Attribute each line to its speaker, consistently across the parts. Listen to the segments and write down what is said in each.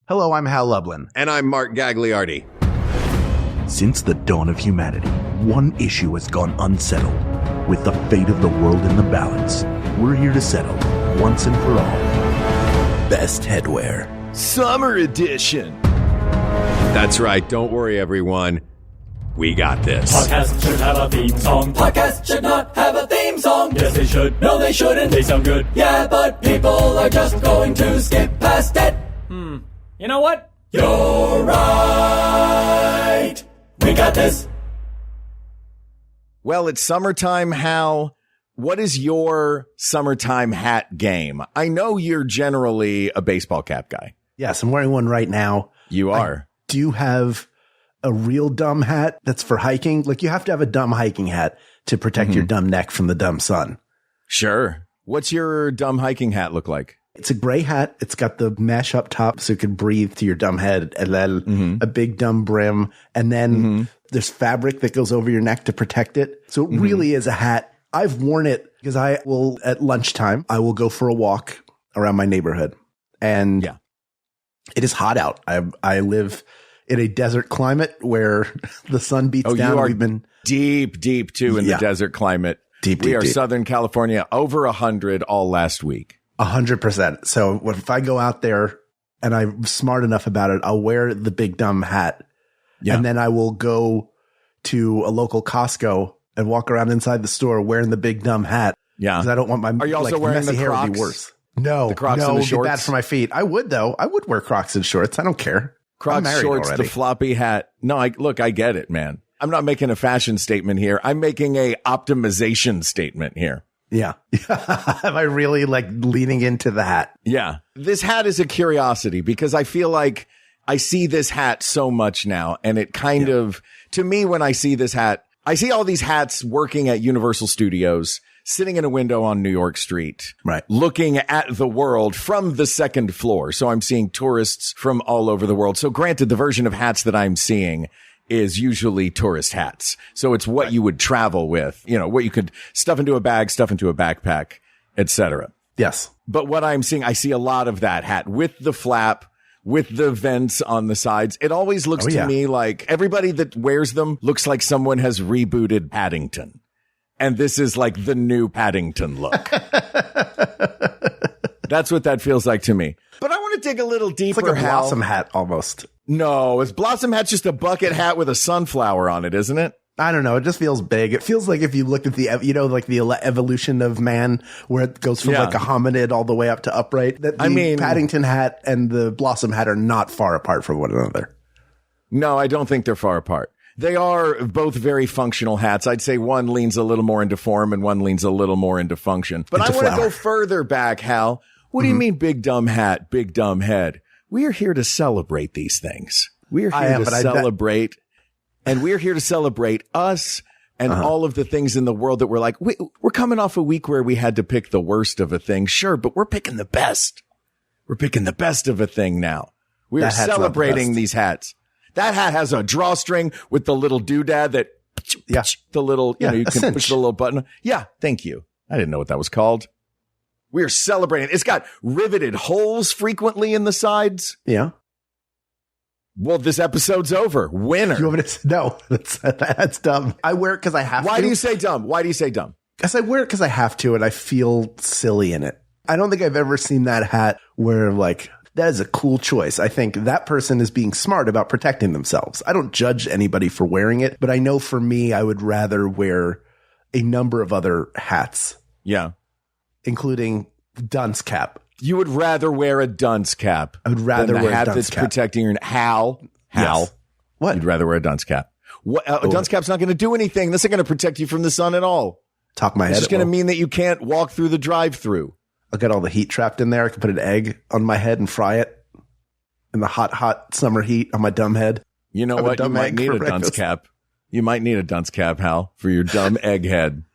Speaker 1: Hello, I'm Hal Lublin.
Speaker 2: And I'm Mark Gagliardi.
Speaker 3: Since the dawn of humanity, one issue has gone unsettled. With the fate of the world in the balance, we're here to settle, once and for all, best headwear.
Speaker 2: Summer edition. That's right. Don't worry, everyone. We got this.
Speaker 4: Podcast should have a theme song. Podcast should not have a theme song. Yes, they should. No, they shouldn't. They sound good. Yeah, but people are just going to skip past it. You know what? You're right. We got this.
Speaker 2: Well, it's summertime, Hal. What is your summertime hat game? I know you're generally a baseball cap guy.
Speaker 1: Yes, I'm wearing one right now.
Speaker 2: You are.
Speaker 1: I do have a real dumb hat that's for hiking. Like, you have to have a dumb hiking hat to protect your dumb neck from the dumb sun.
Speaker 2: Sure. What's your dumb hiking hat look like?
Speaker 1: It's a gray hat. It's got the mesh up top so it can breathe to your dumb head, and then a big dumb brim. And then there's fabric that goes over your neck to protect it. So it really is a hat. I've worn it because I will, at lunchtime, I will go for a walk around my neighborhood. And it is hot out. I live in a desert climate where the sun beats down.
Speaker 2: You are deep too in the desert climate. We are
Speaker 1: deep.
Speaker 2: Southern California, over 100 all last week.
Speaker 1: 100%. So if I go out there and I'm smart enough about it, I'll wear the big dumb hat. Yeah. And then I will go to a local Costco and walk around inside the store wearing the big dumb hat. Yeah. Because I don't want my
Speaker 2: Are you also wearing
Speaker 1: messy
Speaker 2: the
Speaker 1: hair
Speaker 2: Crocs?
Speaker 1: to be worse. No,
Speaker 2: the Crocs and the shorts?
Speaker 1: Bad for my feet. I would, though. I would wear Crocs and shorts. I don't care.
Speaker 2: Crocs, shorts, the floppy hat. No, I get it, man. I'm not making a fashion statement here. I'm making a optimization statement here.
Speaker 1: Yeah. Am I really leaning into the hat?
Speaker 2: Yeah. This hat is a curiosity because I feel like I see this hat so much now. And it kind of, to me, when I see this hat, I see all these hats working at Universal Studios, sitting in a window on New York Street, right, looking at the world from the second floor. So I'm seeing tourists from all over the world. So granted, the version of hats that I'm seeing is usually tourist hats. So it's what you would travel with, what you could stuff into a bag, stuff into a backpack, etc.
Speaker 1: Yes.
Speaker 2: But what I'm seeing, I see a lot of that hat with the flap, with the vents on the sides. It always looks to me like everybody that wears them looks like someone has rebooted Paddington. And this is like the new Paddington look. That's what that feels like to me. But I want to dig a little deeper.
Speaker 1: It's like a Blossom hat almost.
Speaker 2: No, is Blossom hat just a bucket hat with a sunflower on it, isn't it?
Speaker 1: I don't know. It just feels big. It feels like if you look at the evolution of man, where it goes from like a hominid all the way up to upright. That the Paddington hat and the Blossom hat are not far apart from one another.
Speaker 2: No, I don't think they're far apart. They are both very functional hats. I'd say one leans a little more into form and one leans a little more into function. But I want to go further back, Hal. What do you mean big dumb hat, big dumb head? We are here to celebrate these things. We're here to celebrate, and we're here to celebrate us and all of the things in the world that we're like, we're coming off a week where we had to pick the worst of a thing. Sure, but we're picking the best. We're picking the best of a thing now. We are celebrating these hats. That hat has a drawstring with the little doodad that, the little, you can push the little button. Yeah, thank you. I didn't know what that was called. We are celebrating. It's got riveted holes frequently in the sides.
Speaker 1: Yeah.
Speaker 2: Well, this episode's over. Winner.
Speaker 1: You want me to? No, that's dumb. I wear it because I have to.
Speaker 2: Why do you say dumb? Why do you say dumb?
Speaker 1: Because I wear it because I have to, and I feel silly in it. I don't think I've ever seen that hat where that is a cool choice. I think that person is being smart about protecting themselves. I don't judge anybody for wearing it, but I know for me, I would rather wear a number of other hats.
Speaker 2: Yeah.
Speaker 1: Including dunce cap.
Speaker 2: You would rather wear a dunce cap.
Speaker 1: I would rather wear a
Speaker 2: hat
Speaker 1: dunce
Speaker 2: that's
Speaker 1: cap.
Speaker 2: protecting your Hal.
Speaker 1: Yes. What?
Speaker 2: You'd rather wear a dunce cap. A dunce cap's not going to do anything. This isn't going to protect you from the sun at all.
Speaker 1: Top of my head.
Speaker 2: It's just going to mean that you can't walk through the drive-through.
Speaker 1: I'll get all the heat trapped in there. I can put an egg on my head and fry it in the hot summer heat on my dumb head.
Speaker 2: You know what? You might need a dunce cap. You might need a dunce cap, Hal, for your dumb egg head.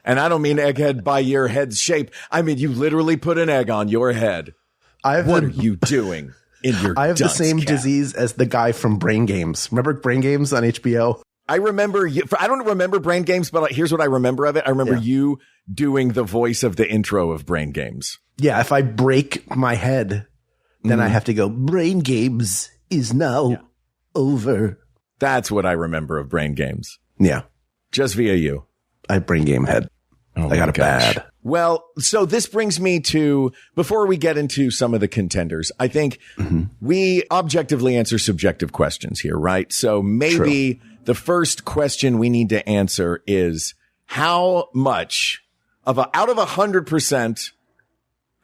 Speaker 2: And I don't mean egghead by your head's shape. I mean, you literally put an egg on your head. What are you doing in your
Speaker 1: I have the same
Speaker 2: cap?
Speaker 1: disease as the guy from Brain Games. Remember Brain Games on HBO?
Speaker 2: I remember you. I don't remember Brain Games, but here's what I remember of it. I remember you doing the voice of the intro of Brain Games.
Speaker 1: Yeah. If I break my head, then I have to go, Brain Games is now over.
Speaker 2: That's what I remember of Brain Games.
Speaker 1: Yeah.
Speaker 2: Just via you.
Speaker 1: I Brain Game head. I got it bad.
Speaker 2: Well, so this brings me to, before we get into some of the contenders, I think we objectively answer subjective questions here, right? So maybe the first question we need to answer is how much out of 100%,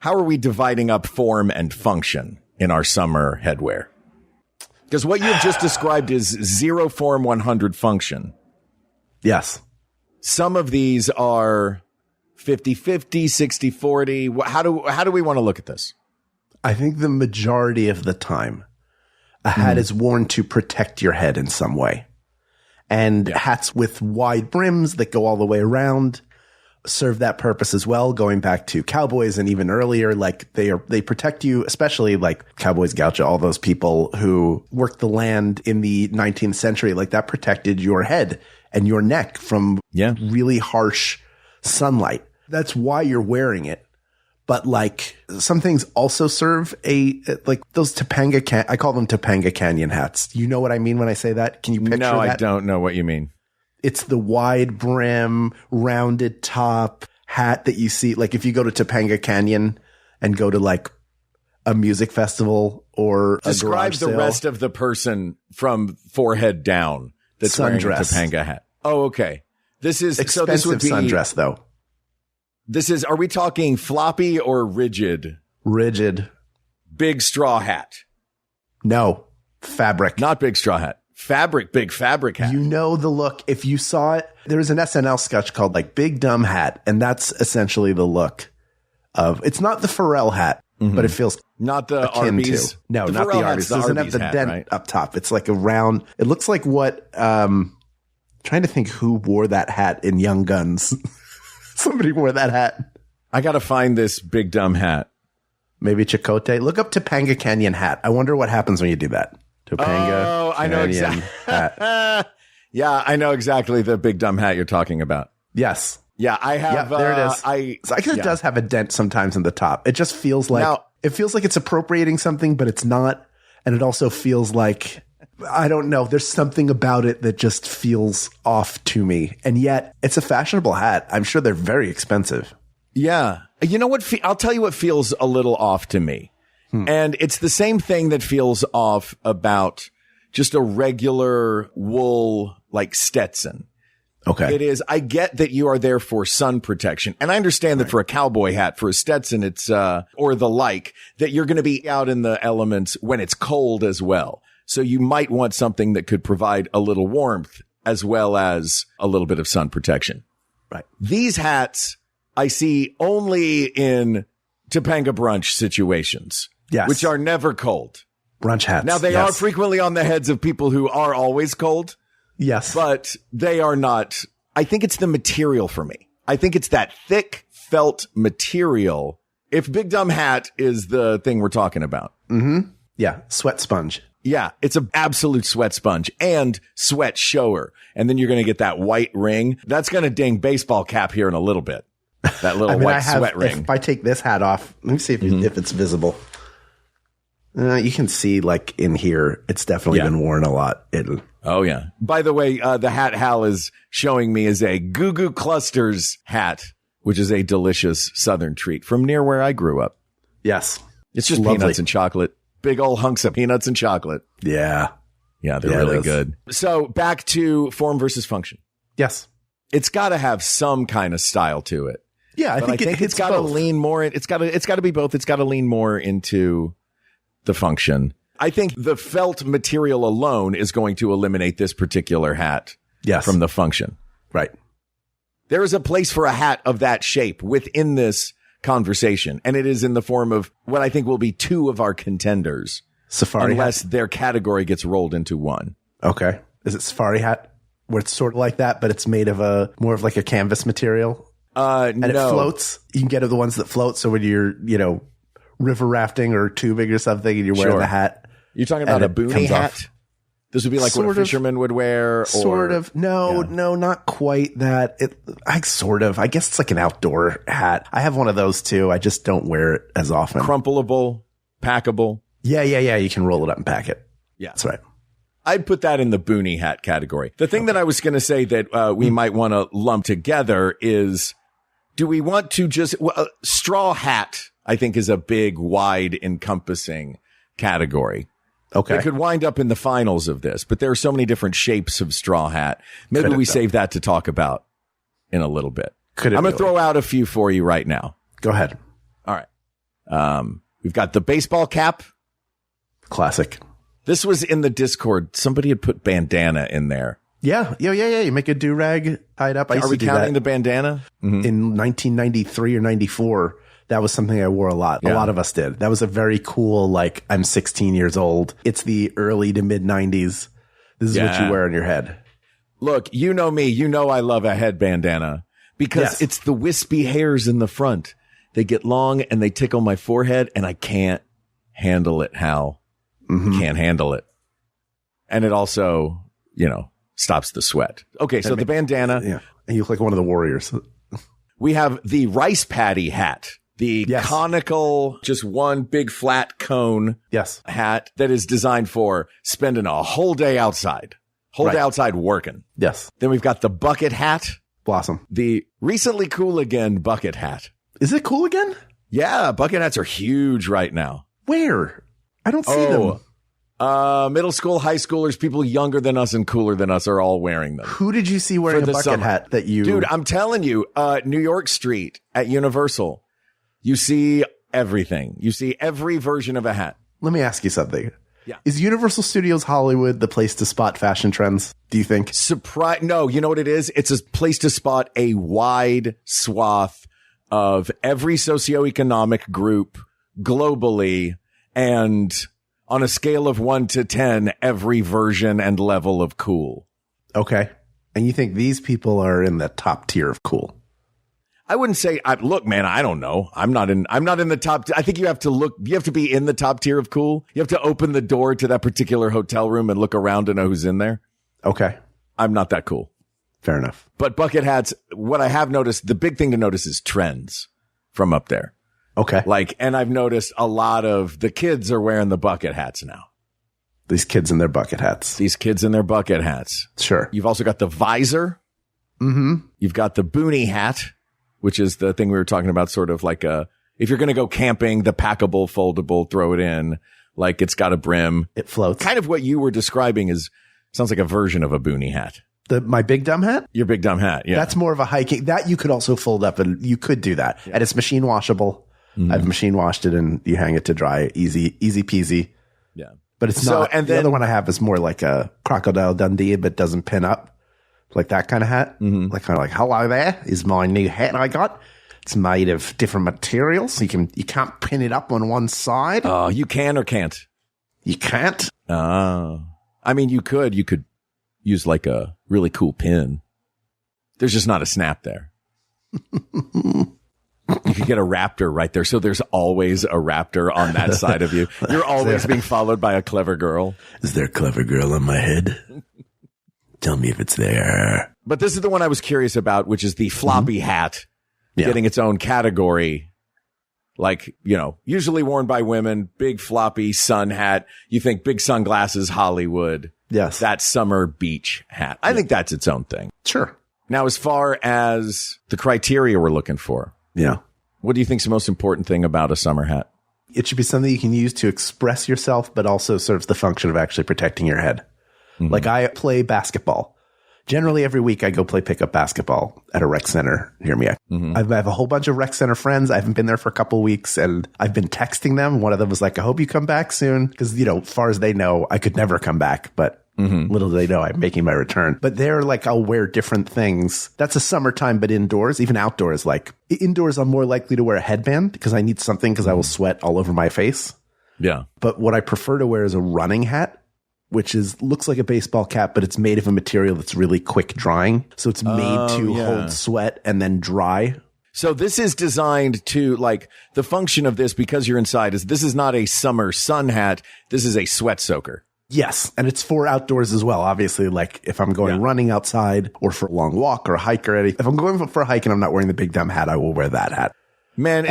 Speaker 2: how are we dividing up form and function in our summer headwear? Because what you've just described is 0 form, 100 function.
Speaker 1: Yes.
Speaker 2: Some of these are 50-50, 60-40. How do we want to look at this?
Speaker 1: I think the majority of the time, a hat is worn to protect your head in some way. And hats with wide brims that go all the way around serve that purpose as well. Going back to cowboys and even earlier, like they protect you, especially like cowboys, gaucho, all those people who worked the land in the 19th century, like that protected your head and your neck from really harsh sunlight. That's why you're wearing it. But like some things also serve like those Topanga I call them Topanga Canyon hats. You know what I mean when I say that? Can you picture that?
Speaker 2: No, I don't know what you mean.
Speaker 1: It's the wide brim, rounded top hat that you see. Like if you go to Topanga Canyon and go to like a music festival or
Speaker 2: describe
Speaker 1: a garage
Speaker 2: the
Speaker 1: sale.
Speaker 2: rest of the person from forehead down that's wearing a Topanga hat. Oh, okay. This is
Speaker 1: expensive.
Speaker 2: So this would be
Speaker 1: sundress though.
Speaker 2: Are we talking floppy or rigid?
Speaker 1: Rigid.
Speaker 2: Big straw hat.
Speaker 1: No, fabric.
Speaker 2: Not big straw hat. Fabric, big fabric hat.
Speaker 1: You know the look. If you saw it, there was an SNL sketch called like Big Dumb Hat. And that's essentially the look of, it's not the Pharrell hat, but it feels
Speaker 2: not the Arby's.
Speaker 1: No,
Speaker 2: the
Speaker 1: not
Speaker 2: Pharrell
Speaker 1: the Arby's. It doesn't have the
Speaker 2: hat,
Speaker 1: dent
Speaker 2: right?
Speaker 1: up top. It's like a round, it looks like what, trying to think who wore that hat in Young Guns. Somebody wore that hat.
Speaker 2: I got to find this big dumb hat.
Speaker 1: Maybe Chakotay. Look up Topanga Canyon hat. I wonder what happens when you do that. Topanga
Speaker 2: I know
Speaker 1: Canyon hat.
Speaker 2: Yeah, I know exactly the big dumb hat you're talking about.
Speaker 1: Yes.
Speaker 2: Yeah, I have.
Speaker 1: There it is. I guess it does have a dent sometimes in the top. It just feels like it's appropriating something, but it's not. And it also feels like, I don't know. There's something about it that just feels off to me. And yet it's a fashionable hat. I'm sure they're very expensive.
Speaker 2: Yeah. You know what? I'll tell you what feels a little off to me. And it's the same thing that feels off about just a regular wool like Stetson.
Speaker 1: Okay.
Speaker 2: It is. I get that you are there for sun protection. And I understand that for a cowboy hat, for a Stetson, it's, or the like, that you're going to be out in the elements when it's cold as well. So you might want something that could provide a little warmth as well as a little bit of sun protection.
Speaker 1: Right.
Speaker 2: These hats I see only in Topanga brunch situations, which are never cold.
Speaker 1: Brunch hats.
Speaker 2: Now they are frequently on the heads of people who are always cold.
Speaker 1: Yes.
Speaker 2: But they are not. I think it's the material for me. I think it's that thick felt material. If Big Dumb Hat is the thing we're talking about.
Speaker 1: Mm-hmm. Yeah. Sweat sponge.
Speaker 2: Yeah, it's an absolute sweat sponge and sweat shower. And then you're going to get that white ring. That's going to ding baseball cap here in a little bit. That little white sweat ring.
Speaker 1: If I take this hat off, let me see if it's visible. You can see like in here, it's definitely been worn a lot.
Speaker 2: Oh, yeah. By the way, the hat Hal is showing me is a Goo Goo Clusters hat, which is a delicious Southern treat from near where I grew up.
Speaker 1: Yes.
Speaker 2: It's just peanuts and chocolate. Big old hunks of peanuts and chocolate.
Speaker 1: Yeah.
Speaker 2: Yeah, they're really good. So back to form versus function.
Speaker 1: Yes.
Speaker 2: It's got to have some kind of style to it.
Speaker 1: Yeah, I think
Speaker 2: it's got to lean more. It's got to be both. It's got to lean more into the function. I think the felt material alone is going to eliminate this particular hat from the function.
Speaker 1: Right.
Speaker 2: There is a place for a hat of that shape within this conversation, and it is in the form of what I think will be two of our contenders.
Speaker 1: Safari
Speaker 2: unless
Speaker 1: hat?
Speaker 2: Their category gets rolled into one.
Speaker 1: Okay. Is it safari hat where it's sort of like that, but it's made of more of like a canvas material? And it floats. You can get the ones that float. So when you're, river rafting or tubing or something and you're wearing the hat.
Speaker 2: You're talking about a boonie hat? Off. This would be like what a fisherman would wear?
Speaker 1: Sort of. No, not quite that. I guess it's like an outdoor hat. I have one of those too. I just don't wear it as often.
Speaker 2: Crumpleable, packable.
Speaker 1: Yeah. You can roll it up and pack it.
Speaker 2: Yeah.
Speaker 1: That's right.
Speaker 2: I'd put that in the boonie hat category. The thing that I was going to say that we might want to lump together is, do we want to just straw hat, I think, is a big, wide, encompassing category.
Speaker 1: Okay.
Speaker 2: It could wind up in the finals of this, but there are so many different shapes of straw hat. Maybe we save that to talk about in a little bit. I'm going to throw out a few for you right now.
Speaker 1: Go ahead.
Speaker 2: All right. We've got the baseball cap.
Speaker 1: Classic.
Speaker 2: This was in the Discord. Somebody had put bandana in there.
Speaker 1: Yeah. You make a do-rag, tie it up.
Speaker 2: Are we counting the bandana?
Speaker 1: Mm-hmm. In 1993 or 94, that was something I wore a lot. Yeah. A lot of us did. That was a very cool, like, I'm 16 years old. It's the early to mid 90s. This is what you wear on your head.
Speaker 2: Look, you know me. You know I love a head bandana because it's the wispy hairs in the front. They get long and they tickle my forehead, and I can't handle it, Hal. Mm-hmm. Can't handle it. And it also, stops the sweat. Okay, so the bandana.
Speaker 1: Yeah. And you look like one of the warriors.
Speaker 2: We have the rice paddy hat. The conical, just one big flat cone hat that is designed for spending a whole day outside. Day outside working.
Speaker 1: Yes.
Speaker 2: Then we've got the bucket hat.
Speaker 1: Blossom.
Speaker 2: The recently cool again bucket hat.
Speaker 1: Is it cool again?
Speaker 2: Yeah, bucket hats are huge right now.
Speaker 1: Where? I don't see them.
Speaker 2: Middle school, high schoolers, people younger than us and cooler than us are all wearing them.
Speaker 1: Who did you see wearing a bucket hat that you...
Speaker 2: Dude, I'm telling you, New York Street at Universal, you see everything. You see every version of a hat.
Speaker 1: Let me ask you something.
Speaker 2: Yeah.
Speaker 1: Is Universal Studios Hollywood the place to spot fashion trends, do you think?
Speaker 2: No, you know what it is? It's a place to spot a wide swath of every socioeconomic group globally, and on a scale of 1 to 10, every version and level of cool.
Speaker 1: Okay. And you think these people are in the top tier of cool?
Speaker 2: I wouldn't say, look, man, I don't know. I'm not in the top. I think you have to be in the top tier of cool. You have to open the door to that particular hotel room and look around to know who's in there.
Speaker 1: Okay.
Speaker 2: I'm not that cool.
Speaker 1: Fair enough.
Speaker 2: But bucket hats, what I have noticed, the big thing to notice is trends from up there.
Speaker 1: Okay.
Speaker 2: And I've noticed a lot of the kids are wearing the bucket hats now.
Speaker 1: These kids in their bucket hats.
Speaker 2: Sure. You've also got the visor.
Speaker 1: Mm-hmm.
Speaker 2: You've got the boonie hat, which is the thing we were talking about, sort of like if you're going to go camping, the packable, foldable, throw it in, like it's got a brim.
Speaker 1: It floats.
Speaker 2: Kind of what you were describing sounds like a version of a boonie hat.
Speaker 1: My big dumb hat?
Speaker 2: Your big dumb hat, yeah.
Speaker 1: That's more of a hiking. That you could also fold up, and you could do that. Yeah. And it's machine washable. Mm-hmm. I've machine washed it, and you hang it to dry. Easy peasy.
Speaker 2: Yeah.
Speaker 1: But it's not. And the other one I have is more like a Crocodile Dundee, but doesn't pin up. Like that kind of hat. Mm-hmm. Like kind of like, hello there is my new hat I got. It's made of different materials. You can't pin it up on one side.
Speaker 2: Oh, you can or can't?
Speaker 1: You can't.
Speaker 2: Oh. I mean, you could use like a really cool pin. There's just not a snap there. You could get a raptor right there. So there's always a raptor on that side of you. You're always being followed by a clever girl.
Speaker 1: Is there a clever girl on my head? Tell me if it's there.
Speaker 2: But this is the one I was curious about, which is the floppy hat getting its own category. Like, usually worn by women, big floppy sun hat. You think big sunglasses, Hollywood.
Speaker 1: Yes.
Speaker 2: That summer beach hat. I think that's its own thing.
Speaker 1: Sure.
Speaker 2: Now, as far as the criteria we're looking for.
Speaker 1: Yeah.
Speaker 2: What do you think is the most important thing about a summer hat?
Speaker 1: It should be something you can use to express yourself, but also serves the function of actually protecting your head. Mm-hmm. Like I play basketball. Generally, every week I go play pickup basketball at a rec center near me. Mm-hmm. I have a whole bunch of rec center friends. I haven't been there for a couple of weeks, and I've been texting them. One of them was like, I hope you come back soon. Because, as far as they know, I could never come back. But little do they know, I'm making my return. But they're like, I'll wear different things. That's a summertime, but indoors, even outdoors. Like indoors, I'm more likely to wear a headband because I need something because I will sweat all over my face.
Speaker 2: Yeah.
Speaker 1: But what I prefer to wear is a running hat, which looks like a baseball cap, but it's made of a material that's really quick drying. So it's made to hold sweat and then dry.
Speaker 2: So this is designed to, like, the function of this, because you're inside, this is not a summer sun hat. This is a sweat soaker.
Speaker 1: Yes. And it's for outdoors as well. Obviously, like if I'm going running outside or for a long walk or a hike or anything. If I'm going for a hike and I'm not wearing the big dumb hat, I will wear that hat.
Speaker 2: Man,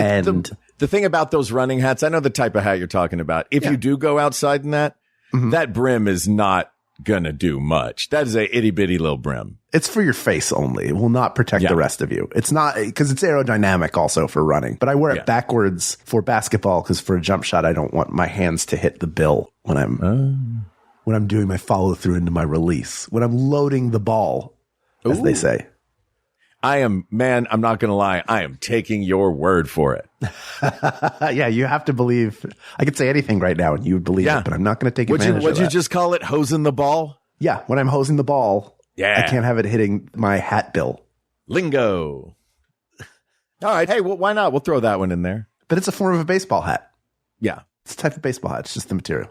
Speaker 2: The thing about those running hats, I know the type of hat you're talking about. If you do go outside in that, that brim is not gonna do much. That is a itty bitty little brim.
Speaker 1: It's for your face only. It will not protect the rest of you. It's not, because it's aerodynamic also for running. But I wear it backwards for basketball because for a jump shot, I don't want my hands to hit the bill when I'm doing my follow through into my release. When I'm loading the ball, as they say.
Speaker 2: I'm not going to lie. I am taking your word for it.
Speaker 1: Yeah, you have to believe. I could say anything right now and you would believe it, but I'm not going to take advantage of that.
Speaker 2: Would you just call it hosing the ball?
Speaker 1: Yeah, when I'm hosing the ball, I can't have it hitting my hat bill.
Speaker 2: Lingo. All right. Hey, well, why not? We'll throw that one in there.
Speaker 1: But it's a form of a baseball hat.
Speaker 2: Yeah.
Speaker 1: It's a type of baseball hat. It's just the material.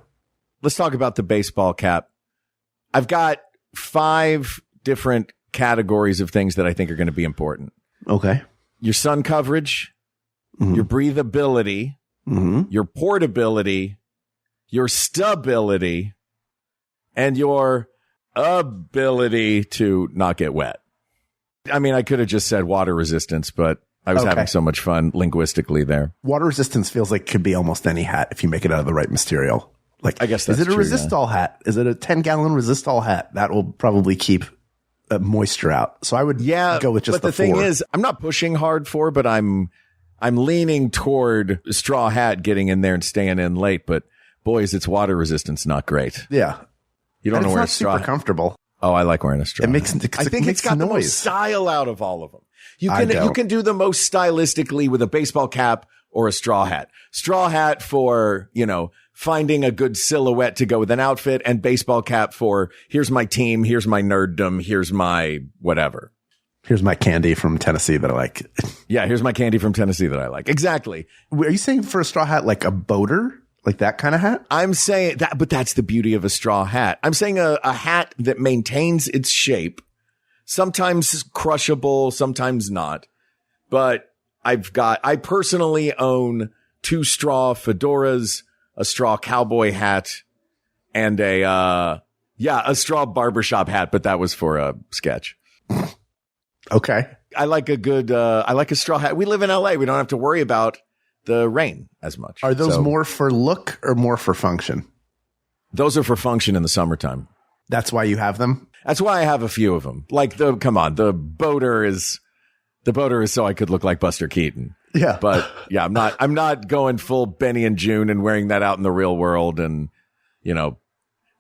Speaker 2: Let's talk about the baseball cap. I've got 5 different categories of things that I think are going to be important.
Speaker 1: Okay.
Speaker 2: Your sun coverage, your breathability, your portability, your stability, and your ability to not get wet. I mean, I could have just said water resistance, but I was having so much fun linguistically there.
Speaker 1: Water resistance feels like it could be almost any hat if you make it out of the right material. Like,
Speaker 2: I guess that's
Speaker 1: is it a
Speaker 2: true,
Speaker 1: resistol hat? Is it a 10-gallon resistol hat? That will probably keep moisture out. So I would go with just
Speaker 2: the
Speaker 1: 4.
Speaker 2: Thing is, I'm not pushing hard for, but I'm leaning toward straw hat getting in there and staying in late. But boys, its water resistance not great.
Speaker 1: Yeah,
Speaker 2: you don't know where
Speaker 1: it's
Speaker 2: straw.
Speaker 1: Super comfortable.
Speaker 2: Oh, I like wearing a straw.
Speaker 1: It makes.
Speaker 2: I think it's got
Speaker 1: noise.
Speaker 2: the most style out of all of them. You can do the most stylistically with a baseball cap or a straw hat. Straw hat for, finding a good silhouette to go with an outfit, and baseball cap for here's my team, here's my nerddom, here's my whatever.
Speaker 1: Here's my candy from Tennessee that I like.
Speaker 2: Yeah, here's my candy from Tennessee that I like. Exactly.
Speaker 1: Are you saying for a straw hat like a boater? Like that kind of hat?
Speaker 2: I'm saying that, but that's the beauty of a straw hat. I'm saying a hat that maintains its shape, sometimes crushable, sometimes not. But I personally own 2 straw fedoras, a straw cowboy hat, and a straw barbershop hat, but that was for a sketch.
Speaker 1: Okay.
Speaker 2: I like a straw hat. We live in LA. We don't have to worry about the rain as much.
Speaker 1: Are those more for look or more for function?
Speaker 2: Those are for function in the summertime.
Speaker 1: That's why you have them?
Speaker 2: That's why I have a few of them. Like the boater is so I could look like Buster Keaton.
Speaker 1: Yeah.
Speaker 2: But yeah, I'm not going full Benny and June and wearing that out in the real world and,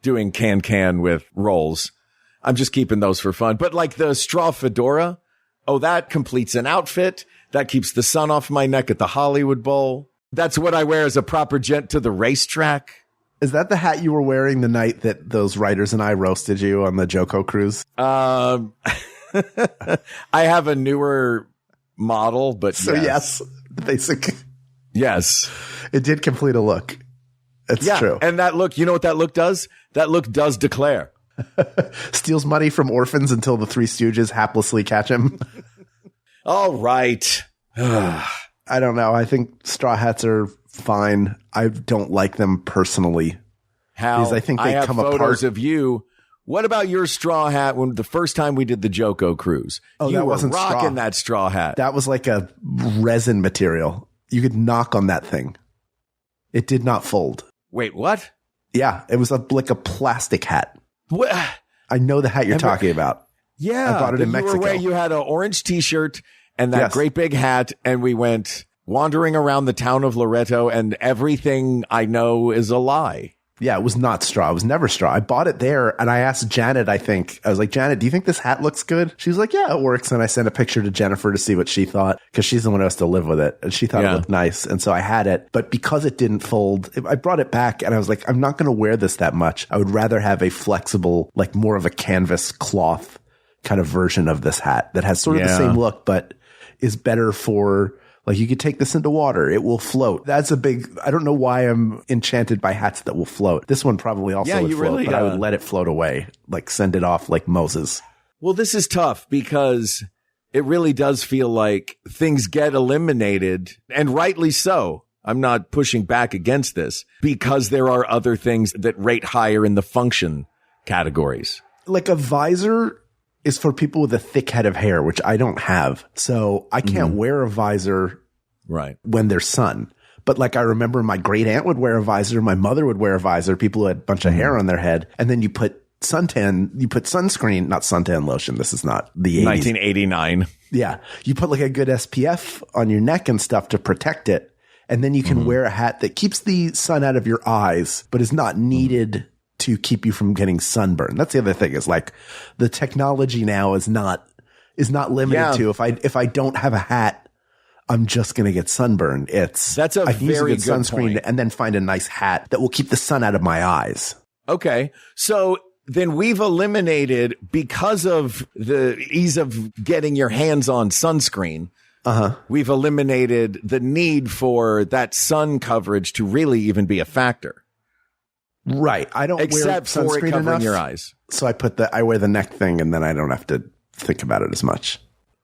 Speaker 2: doing can with rolls. I'm just keeping those for fun. But like the straw fedora, that completes an outfit. That keeps the sun off my neck at the Hollywood Bowl. That's what I wear as a proper gent to the racetrack.
Speaker 1: Is that the hat you were wearing the night that those writers and I roasted you on the Joko cruise?
Speaker 2: I have a newer model, but
Speaker 1: yes, the basic.
Speaker 2: Yes.
Speaker 1: It did complete a look. It's true.
Speaker 2: And that look, you know what that look does? That look does declare.
Speaker 1: Steals money from orphans until the Three Stooges haplessly catch him.
Speaker 2: All right.
Speaker 1: I don't know. I think straw hats are fine. I don't like them personally.
Speaker 2: How?
Speaker 1: Because I think they
Speaker 2: have
Speaker 1: come
Speaker 2: photos
Speaker 1: apart.
Speaker 2: of you. What about your straw hat when the first time we did the Joko cruise?
Speaker 1: Oh,
Speaker 2: you
Speaker 1: that
Speaker 2: were
Speaker 1: wasn't
Speaker 2: rocking
Speaker 1: straw.
Speaker 2: that straw hat.
Speaker 1: That was like a resin material. You could knock on that thing. It did not fold.
Speaker 2: Wait, what?
Speaker 1: Yeah, it was like a plastic hat.
Speaker 2: What?
Speaker 1: I know the hat you're talking about.
Speaker 2: Yeah.
Speaker 1: I bought it in Mexico.
Speaker 2: You had an orange t-shirt and that great big hat, and we went wandering around the town of Loreto, and everything I know is a lie.
Speaker 1: Yeah, it was not straw. It was never straw. I bought it there, and I asked Janet, I was like, Janet, do you think this hat looks good? She was like, yeah, it works. And I sent a picture to Jennifer to see what she thought, because she's the one who has to live with it. And she thought it looked nice. And so I had it. But because it didn't fold, I brought it back, and I was like, I'm not going to wear this that much. I would rather have a flexible, like more of a canvas cloth kind of version of this hat that has sort of the same look, but is better for... Like, you could take this into water. It will float. That's a big... I don't know why I'm enchanted by hats that will float. This one probably also would float, but I would let it float away. Like, send it off like Moses.
Speaker 2: Well, this is tough because it really does feel like things get eliminated, and rightly so. I'm not pushing back against this because there are other things that rate higher in the function categories.
Speaker 1: Like, a visor is for people with a thick head of hair, which I don't have. So I can't wear a visor when there's sun. But like I remember my great aunt would wear a visor, my mother would wear a visor, people who had a bunch of hair on their head, and then you put sunscreen, not suntan lotion. This is not the 80s.
Speaker 2: 1989.
Speaker 1: Yeah. You put like a good SPF on your neck and stuff to protect it. And then you can wear a hat that keeps the sun out of your eyes, but is not needed to keep you from getting sunburn. That's the other thing is like the technology now is not limited to if I don't have a hat, I'm just going to get sunburned.
Speaker 2: That's a
Speaker 1: I can use
Speaker 2: very
Speaker 1: a good
Speaker 2: good
Speaker 1: sunscreen
Speaker 2: point.
Speaker 1: and then find a nice hat that will keep the sun out of my eyes.
Speaker 2: Okay. So then we've eliminated, because of the ease of getting your hands on sunscreen, we've eliminated the need for that sun coverage to really even be a factor.
Speaker 1: Right. I don't
Speaker 2: Except
Speaker 1: wear
Speaker 2: for
Speaker 1: sunscreen
Speaker 2: it covering
Speaker 1: enough,
Speaker 2: your eyes.
Speaker 1: so I wear the neck thing, and then I don't have to think about it as much.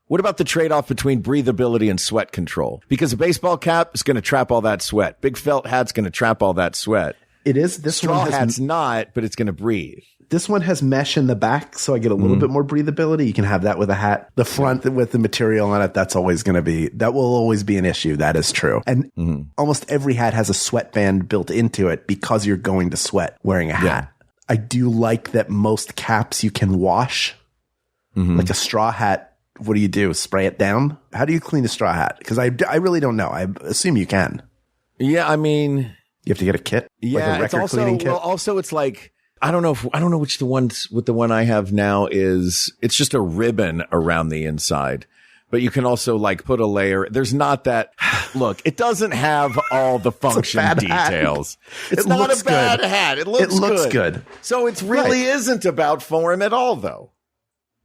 Speaker 2: What about the trade-off between breathability and sweat control? Because a baseball cap is going to trap all that sweat. Big felt hat's going to trap all that sweat.
Speaker 1: It is. This
Speaker 2: Straw
Speaker 1: one
Speaker 2: hat's not, but it's going to breathe.
Speaker 1: This one has mesh in the back, so I get a little bit more breathability. You can have that with a hat. The front with the material on it, that will always be an issue. That is true. And almost every hat has a sweatband built into it because you're going to sweat wearing a hat. I do like that most caps you can wash. Like a straw hat, what do? Spray it down? How do you clean a straw hat? Because I really don't know. I assume you can.
Speaker 2: Yeah, I mean,
Speaker 1: you have to get a kit?
Speaker 2: Yeah,
Speaker 1: like a record cleaning kit?
Speaker 2: Well, also it's like, I don't know which the one I have now is. It's just a ribbon around the inside, but you can also like put a layer. There's not that. Look, it doesn't have all the function details. It's not a bad hat. It looks good. So it really isn't about form at all, though.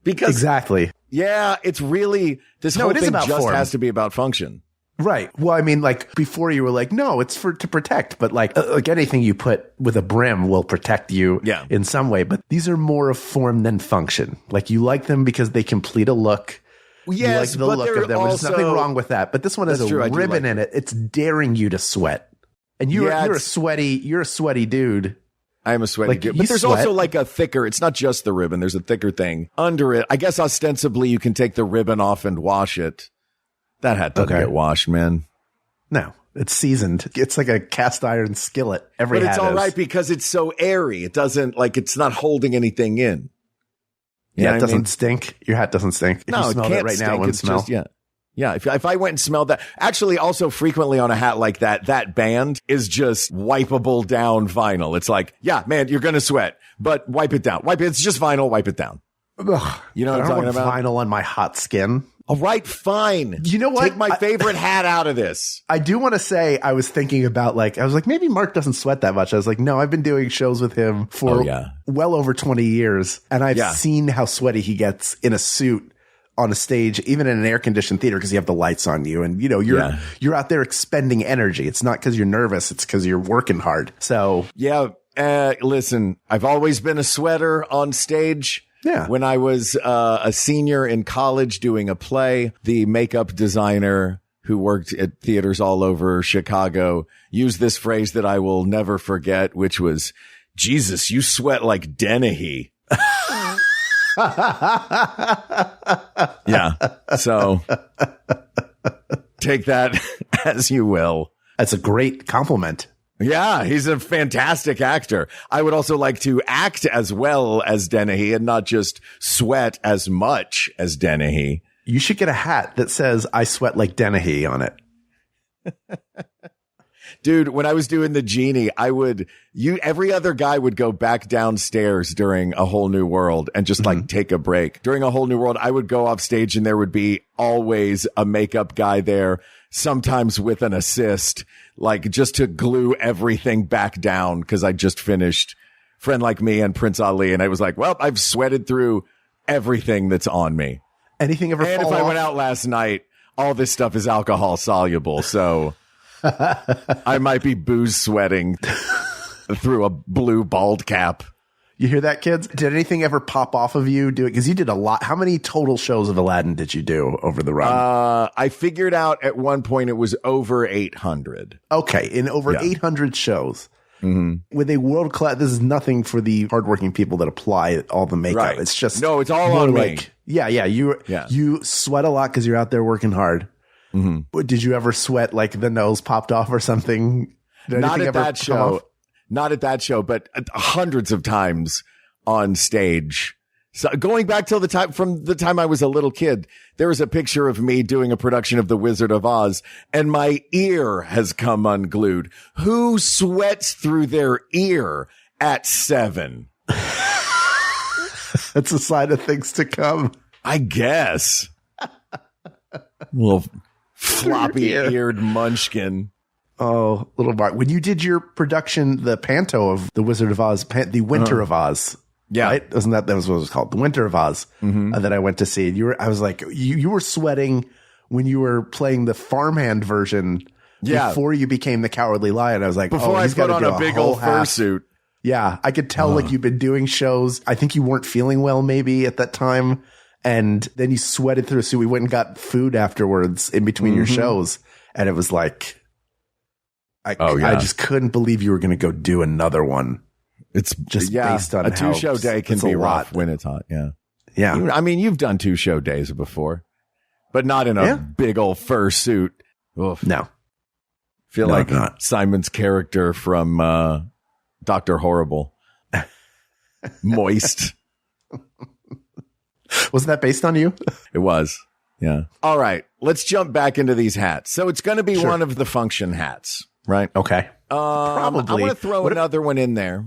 Speaker 2: Because
Speaker 1: exactly.
Speaker 2: Yeah, it's really this whole thing just
Speaker 1: form.
Speaker 2: has to be about function.
Speaker 1: Right. Well, I mean, like before you were like, no, it's to protect, but like anything you put with a brim will protect you in some way. But these are more of form than function. Like you like them because they complete a look.
Speaker 2: Yes,
Speaker 1: you like the look of them. There's nothing wrong with that. But this one has a ribbon in it. It's daring you to sweat. And you're a sweaty dude.
Speaker 2: I'm a sweaty dude. But there's also like a thicker, it's not just the ribbon. There's a thicker thing under it. I guess ostensibly you can take the ribbon off and wash it. That hat doesn't get washed, man.
Speaker 1: No, it's seasoned. It's like a cast iron skillet. But
Speaker 2: it's all right because it's so airy. It doesn't it's not holding anything in.
Speaker 1: It doesn't stink. Your hat doesn't stink. If you smell it right now, it wouldn't smell.
Speaker 2: Yeah. If I went and smelled that, actually also frequently on a hat like that band is just wipeable down vinyl. It's like, yeah, man, you're going to sweat, but wipe it down. It's just vinyl. Wipe it down.
Speaker 1: Ugh,
Speaker 2: you know what I'm talking about?
Speaker 1: Vinyl on my hot skin.
Speaker 2: All right, fine.
Speaker 1: You know what?
Speaker 2: Take my favorite hat out of this.
Speaker 1: I do want to say I was thinking about I was like, maybe Mark doesn't sweat that much. I was like, no, I've been doing shows with him for well over 20 years. And I've seen how sweaty he gets in a suit on a stage, even in an air conditioned theater, because you have the lights on you and you're out there expending energy. It's not because you're nervous. It's because you're working hard. So
Speaker 2: listen, I've always been a sweater on stage.
Speaker 1: Yeah.
Speaker 2: When I was a senior in college doing a play, the makeup designer who worked at theaters all over Chicago used this phrase that I will never forget, which was, Jesus, you sweat like Dennehy. Yeah. So take that as you will.
Speaker 1: That's a great compliment.
Speaker 2: Yeah, he's a fantastic actor. I would also like to act as well as Dennehy and not just sweat as much as Dennehy.
Speaker 1: You should get a hat that says, I sweat like Dennehy on it.
Speaker 2: Dude, when I was doing the genie, every other guy would go back downstairs during A Whole New World and just take a break. During A Whole New World, I would go off stage and there would be always a makeup guy there, sometimes with an assist, just to glue everything back down. Cause I just finished Friend Like Me and Prince Ali. And I was like, well, I've sweated through everything that's on me.
Speaker 1: Anything ever
Speaker 2: And
Speaker 1: fall
Speaker 2: if I
Speaker 1: off?
Speaker 2: went out last night, all this stuff is alcohol soluble. So I might be booze sweating through a blue bald cap.
Speaker 1: You hear that, kids? Did anything ever pop off of you? Because you did a lot. How many total shows of Aladdin did you do over the run?
Speaker 2: I figured out at one point it was over 800.
Speaker 1: Okay. In over 800 shows.
Speaker 2: Mm-hmm.
Speaker 1: With a world class, this is nothing for the hardworking people that apply all the makeup.
Speaker 2: Right.
Speaker 1: It's just
Speaker 2: no, it's all on me.
Speaker 1: You sweat a lot because you're out there working hard. Did you ever sweat like the nose popped off or something?
Speaker 2: Not at that show. Not at that show, but hundreds of times on stage. So going back till from the time I was a little kid, there was a picture of me doing a production of The Wizard of Oz, and my ear has come unglued. Who sweats through their ear at 7?
Speaker 1: That's a sign of things to come,
Speaker 2: I guess. Little floppy-eared munchkin.
Speaker 1: Oh, little Bart. When you did your production, the panto of The Wizard of Oz, the Winter of Oz.
Speaker 2: Yeah.
Speaker 1: Right? That was what it was called. The Winter of Oz that I went to see. I was like, you were sweating when you were playing the farmhand version before you became the Cowardly Lion. I was like,
Speaker 2: before I put on a big old fursuit.
Speaker 1: Yeah. I could tell like you've been doing shows. I think you weren't feeling well maybe at that time. And then you sweated through. So we went and got food afterwards in between your shows. And it was like, I just couldn't believe you were going to go do another one.
Speaker 2: It's just based on a 2-show day can be rough when it's hot. Yeah. Yeah. I mean, you've done 2-show days before, but not in a big old fur suit. Oof.
Speaker 1: No.
Speaker 2: Feel like Simon's character from Dr. Horrible. Moist.
Speaker 1: Wasn't that based on you?
Speaker 2: It was. Yeah. All right. Let's jump back into these hats. So it's going to be one of the function hats, right?
Speaker 1: Okay.
Speaker 2: Probably. I want to throw another one in there.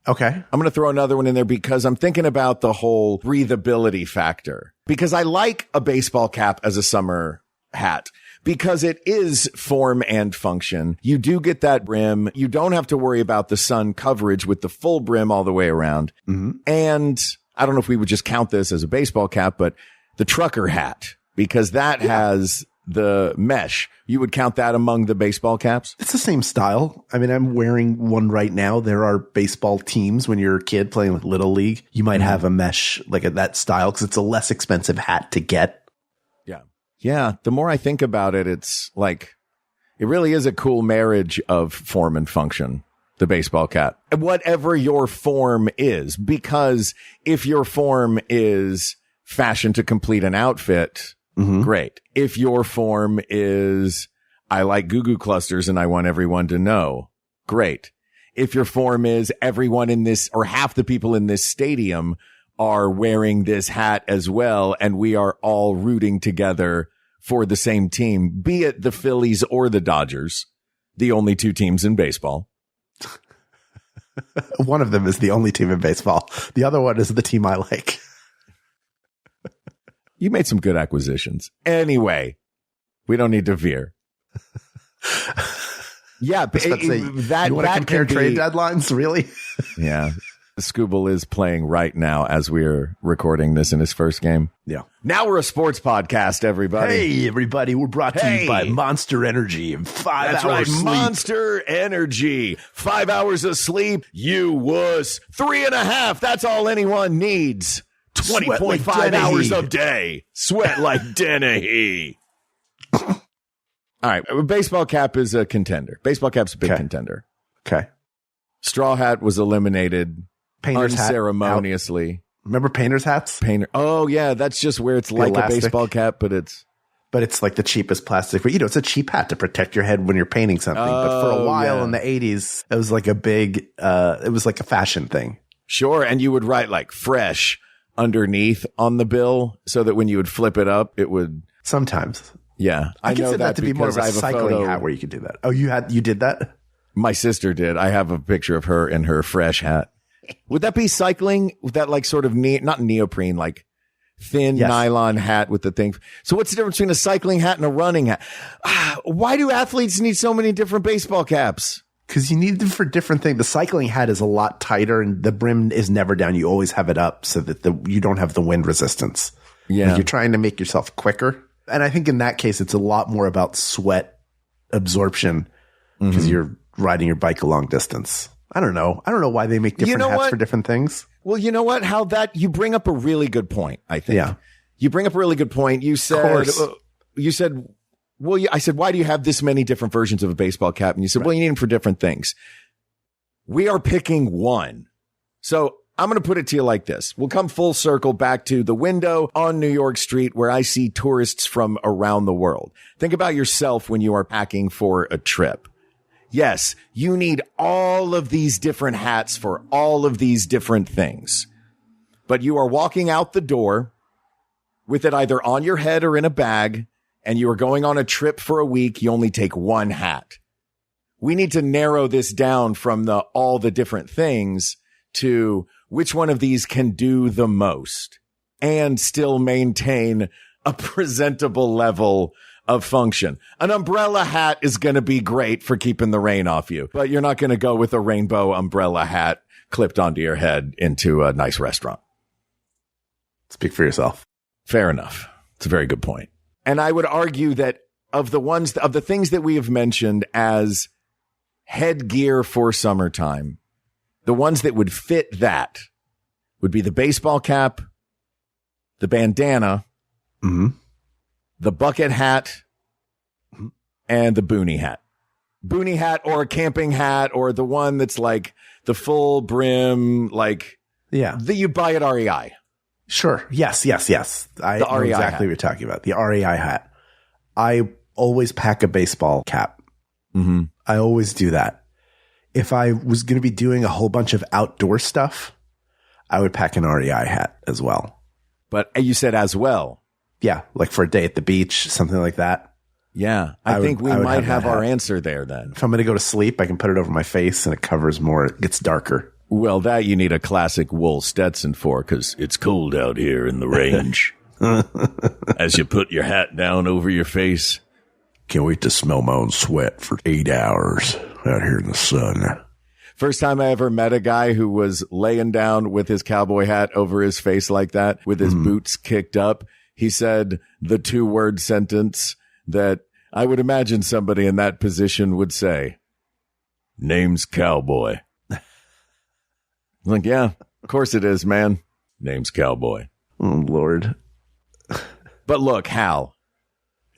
Speaker 1: Okay.
Speaker 2: I'm going to throw another one in there because I'm thinking about the whole breathability factor. Because I like a baseball cap as a summer hat because it is form and function. You do get that brim. You don't have to worry about the sun coverage with the full brim all the way around. And I don't know if we would just count this as a baseball cap, but the trucker hat, because that has the mesh. You would count that among the baseball caps?
Speaker 1: It's the same style. I mean, I'm wearing one right now. There are baseball teams when you're a kid playing with Little League. You might have a mesh like that style because it's a less expensive hat to get.
Speaker 2: Yeah. Yeah. The more I think about it, it's like, it really is a cool marriage of form and function, the baseball cap. Whatever your form is, because if your form is fashion to complete an outfit, great. If your form is, I like Goo Goo clusters and I want everyone to know, great. If your form is everyone in this or half the people in this stadium are wearing this hat as well, and we are all rooting together for the same team, be it the Phillies or the Dodgers, the only two teams in baseball.
Speaker 1: One of them is the only team in baseball. The other one is the team I like.
Speaker 2: You made some good acquisitions. Anyway, we don't need to veer. Yeah,
Speaker 1: you want to compare trade deadlines, really?
Speaker 2: Yeah. Scooble is playing right now as we're recording this in his first game.
Speaker 1: Yeah.
Speaker 2: Now we're a sports podcast, everybody.
Speaker 1: Hey, everybody. We're brought to you by Monster Energy and 5
Speaker 2: That's
Speaker 1: hours
Speaker 2: right,
Speaker 1: sleep.
Speaker 2: Monster Energy. 5 hours of sleep. You wuss. 3.5. That's all anyone needs. 20.5 like hours a day. Sweat like Dennehy. All right. Baseball cap is a contender. Baseball cap's a big contender.
Speaker 1: Okay.
Speaker 2: Straw hat was eliminated
Speaker 1: Painter's
Speaker 2: unceremoniously.
Speaker 1: Hat. Remember painter's hats?
Speaker 2: Oh, yeah. That's just where it's like elastic. A baseball cap, but it's
Speaker 1: like the cheapest plastic. But, it's a cheap hat to protect your head when you're painting something. But for a while in the 80s, it was like a big, it was like a fashion thing.
Speaker 2: Sure. And you would write like fresh underneath on the bill so that when you would flip it up, it would.
Speaker 1: Sometimes.
Speaker 2: Yeah.
Speaker 1: I consider that to be more of a cycling hat where you could do that. Oh, you did that?
Speaker 2: My sister did. I have a picture of her in her fresh hat. Would that be cycling? With that like sort of not neoprene, like thin nylon hat with the thing. So what's the difference between a cycling hat and a running hat? Why do athletes need so many different baseball caps?
Speaker 1: Because you need them for different things. The cycling hat is a lot tighter and the brim is never down. You always have it up so that you don't have the wind resistance.
Speaker 2: Yeah.
Speaker 1: Like you're trying to make yourself quicker. And I think in that case, it's a lot more about sweat absorption because you're riding your bike a long distance. I don't know why they make different hats for different things.
Speaker 2: Well, you know what? You bring up a really good point, I think. Yeah. You bring up a really good point. You said, I said, why do you have this many different versions of a baseball cap? And you said, well, you need them for different things. We are picking one. So I'm going to put it to you like this. We'll come full circle back to the window on New York Street where I see tourists from around the world. Think about yourself when you are packing for a trip. Yes, you need all of these different hats for all of these different things. But you are walking out the door with it either on your head or in a bag, and you are going on a trip for a week. You only take one hat. We need to narrow this down from all the different things to which one of these can do the most and still maintain a presentable level of function. An umbrella hat is going to be great for keeping the rain off you, but you're not going to go with a rainbow umbrella hat clipped onto your head into a nice restaurant.
Speaker 1: Speak for yourself.
Speaker 2: Fair enough. It's a very good point. And I would argue that of the things that we have mentioned as headgear for summertime, the ones that would fit that would be the baseball cap, the bandana, the bucket hat, and the boonie hat. Boonie hat or a camping hat or the one that's like the full brim, like that you buy at REI.
Speaker 1: Sure. Yes. I know exactly what you're talking about. The REI hat. I always pack a baseball cap. I always do that. If I was going to be doing a whole bunch of outdoor stuff, I would pack an REI hat as well.
Speaker 2: But you said as well.
Speaker 1: Yeah. Like for a day at the beach, something like that.
Speaker 2: Yeah. I think we might have our answer there then.
Speaker 1: If I'm going to go to sleep, I can put it over my face and it covers more. It gets darker.
Speaker 2: Well, that you need a classic wool Stetson for because it's cold out here in the range. As you put your hat down over your face.
Speaker 3: Can't wait to smell my own sweat for 8 hours out here in the sun.
Speaker 2: First time I ever met a guy who was laying down with his cowboy hat over his face like that, with his boots kicked up. He said the 2-word sentence that I would imagine somebody in that position would say, "Name's Cowboy." Like, yeah, of course it is, man. Name's Cowboy.
Speaker 1: Oh, Lord.
Speaker 2: But look, Hal.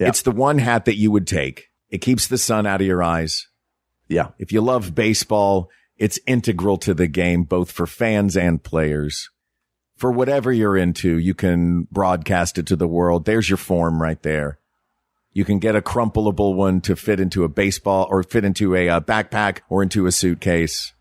Speaker 2: Yeah. It's the one hat that you would take. It keeps the sun out of your eyes.
Speaker 1: Yeah.
Speaker 2: If you love baseball, it's integral to the game, both for fans and players. For whatever you're into, you can broadcast it to the world. There's your form right there. You can get a crumpleable one to fit into a baseball or fit into a backpack or into a suitcase.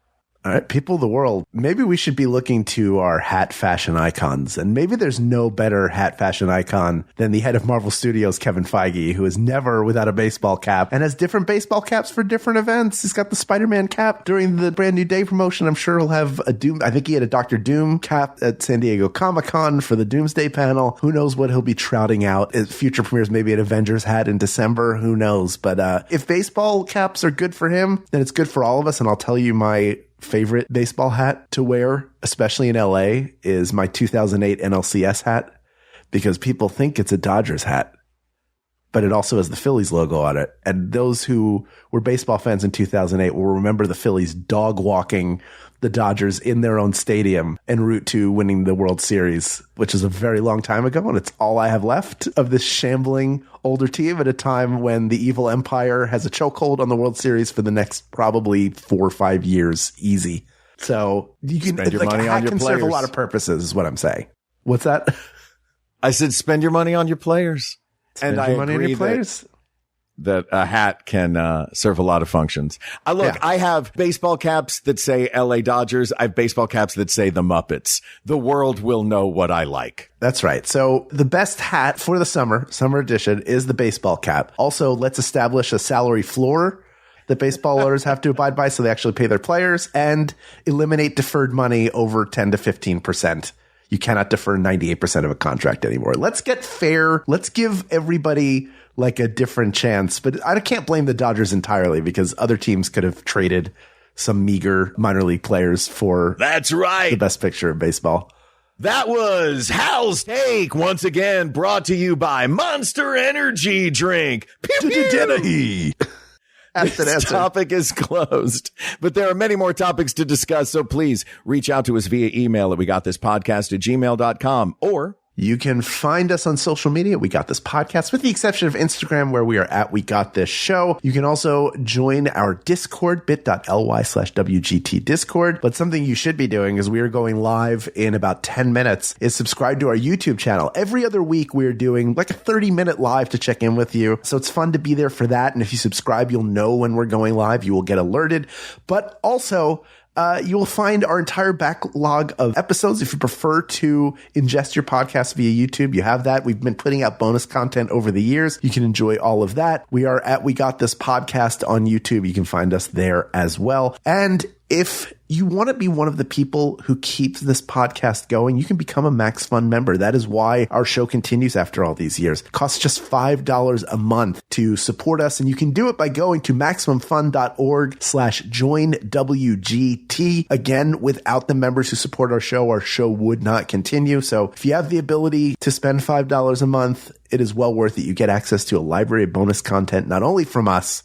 Speaker 1: All right, people of the world, maybe we should be looking to our hat fashion icons. And maybe there's no better hat fashion icon than the head of Marvel Studios, Kevin Feige, who is never without a baseball cap and has different baseball caps for different events. He's got the Spider-Man cap during the Brand New Day promotion. I'm sure he'll have a Doom. I think he had a Dr. Doom cap at San Diego Comic-Con for the Doomsday panel. Who knows what he'll be trouting out at future premieres, maybe an Avengers hat in December. Who knows? But if baseball caps are good for him, then it's good for all of us. And I'll tell you my favorite baseball hat to wear, especially in LA, is my 2008 NLCS hat, because people think it's a Dodgers hat, but it also has the Phillies logo on it. And those who were baseball fans in 2008 will remember the Phillies dog walking the Dodgers in their own stadium en route to winning the World Series, which is a very long time ago. And it's all I have left of this shambling older team at a time when the evil empire has a chokehold on the World Series for the next probably 4 or 5 years. Easy. So you can
Speaker 2: spend your money on your players.
Speaker 1: Serve a lot of purposes is what I'm saying. What's that?
Speaker 2: I said, spend your money on your players.
Speaker 1: Spend your money on your players.
Speaker 2: That a hat can serve a lot of functions. I have baseball caps that say LA Dodgers. I have baseball caps that say the Muppets. The world will know what I like.
Speaker 1: That's right. So the best hat for the summer edition is the baseball cap. Also, let's establish a salary floor that baseballers have to abide by so they actually pay their players, and eliminate deferred money over 10 to 15%. You cannot defer 98% of a contract anymore. Let's get fair. Let's give everybody like a different chance. But I can't blame the Dodgers entirely, because other teams could have traded some meager minor league players for
Speaker 2: that's right,
Speaker 1: the best picture of baseball.
Speaker 2: That was Hal's Take, once again brought to you by Monster Energy Drink. Pew, pew. This topic is closed, but there are many more topics to discuss. So please reach out to us via email at wegotThisPodcast@gmail.com, or
Speaker 1: You can find us on social media. We Got This Podcast, with the exception of Instagram, where we are at We Got This Show. You can also join our Discord, bit.ly/WGT Discord. But something you should be doing, is we are going live in about 10 minutes, is subscribe to our YouTube channel. Every other week, we're doing like a 30-minute live to check in with you. So it's fun to be there for that. And if you subscribe, you'll know when we're going live. You will get alerted. But also, you will find our entire backlog of episodes. If you prefer to ingest your podcast via YouTube, you have that. We've been putting out bonus content over the years. You can enjoy all of that. We are at We Got This Podcast on YouTube. You can find us there as well. And if you want to be one of the people who keeps this podcast going, you can become a Max Fun member. That is why our show continues after all these years. It costs just $5 a month to support us, and you can do it by going to MaximumFun.org/joinWGT. Again, without the members who support our show would not continue. So if you have the ability to spend $5 a month, it is well worth it. You get access to a library of bonus content, not only from us,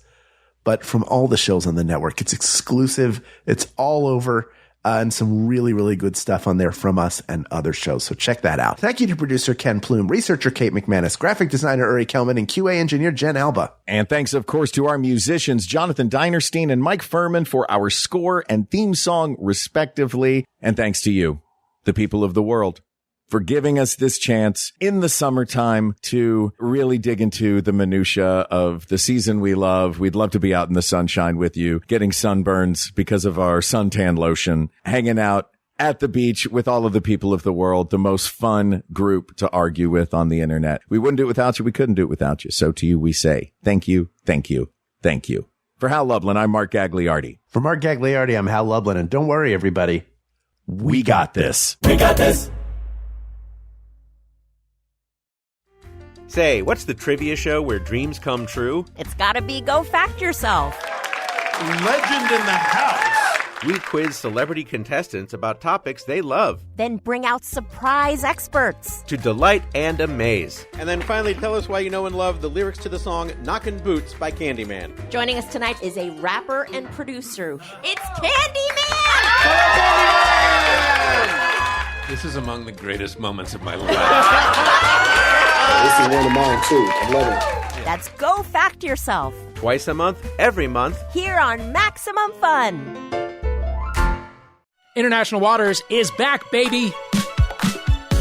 Speaker 1: but from all the shows on the network. It's exclusive. It's all over. And some really, really good stuff on there from us and other shows. So check that out. Thank you to producer Ken Plume, researcher Kate McManus, graphic designer Uri Kelman, and QA engineer Jen Alba.
Speaker 2: And thanks, of course, to our musicians, Jonathan Dinerstein and Mike Furman, for our score and theme song, respectively. And thanks to you, the people of the world, for giving us this chance in the summertime to really dig into the minutia of the season we love. We'd love to be out in the sunshine with you, getting sunburns because of our suntan lotion, hanging out at the beach with all of the people of the world, the most fun group to argue with on the internet. We wouldn't do it without you. We couldn't do it without you. So to you, we say thank you, thank you, thank you. For Hal Lublin, I'm Mark Gagliardi.
Speaker 1: For Mark Gagliardi, I'm Hal Lublin. And don't worry, everybody.
Speaker 2: We got this.
Speaker 4: We got this.
Speaker 5: Say, what's the trivia show where dreams come true?
Speaker 6: It's gotta be Go Fact Yourself.
Speaker 7: Legend in the house.
Speaker 5: We quiz celebrity contestants about topics they love.
Speaker 6: Then bring out surprise experts
Speaker 5: to delight and amaze.
Speaker 7: And then finally tell us why you know and love the lyrics to the song Knockin' Boots by Candyman.
Speaker 6: Joining us tonight is a rapper and producer. It's Candyman!
Speaker 8: This is among the greatest moments of my life.
Speaker 9: This is one of mine, too. I'm loving it.
Speaker 6: That's Go Fact Yourself.
Speaker 5: Twice a month, every month.
Speaker 6: Here on Maximum Fun.
Speaker 10: International Waters is back, baby.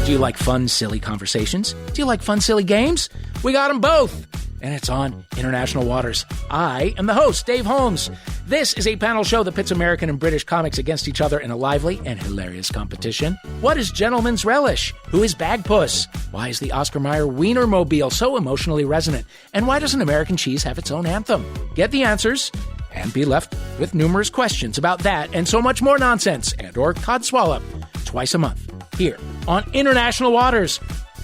Speaker 10: Do you like fun, silly conversations? Do you like fun, silly games? We got them both. And it's on International Waters. I am the host, Dave Holmes. This is a panel show that pits American and British comics against each other in a lively and hilarious competition. What is Gentleman's Relish? Who is Bagpuss? Why is the Oscar Mayer Wienermobile so emotionally resonant? And why doesn't American cheese have its own anthem? Get the answers and be left with numerous questions about that and so much more nonsense and or codswallop twice a month here on International Waters.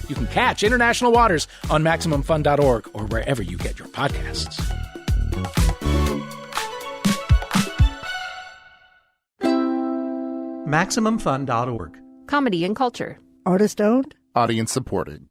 Speaker 10: You can catch International Waters on MaximumFun.org or wherever you get your podcasts.
Speaker 11: MaximumFun.org.
Speaker 12: Comedy and culture.
Speaker 13: Artist owned.
Speaker 14: Audience supported.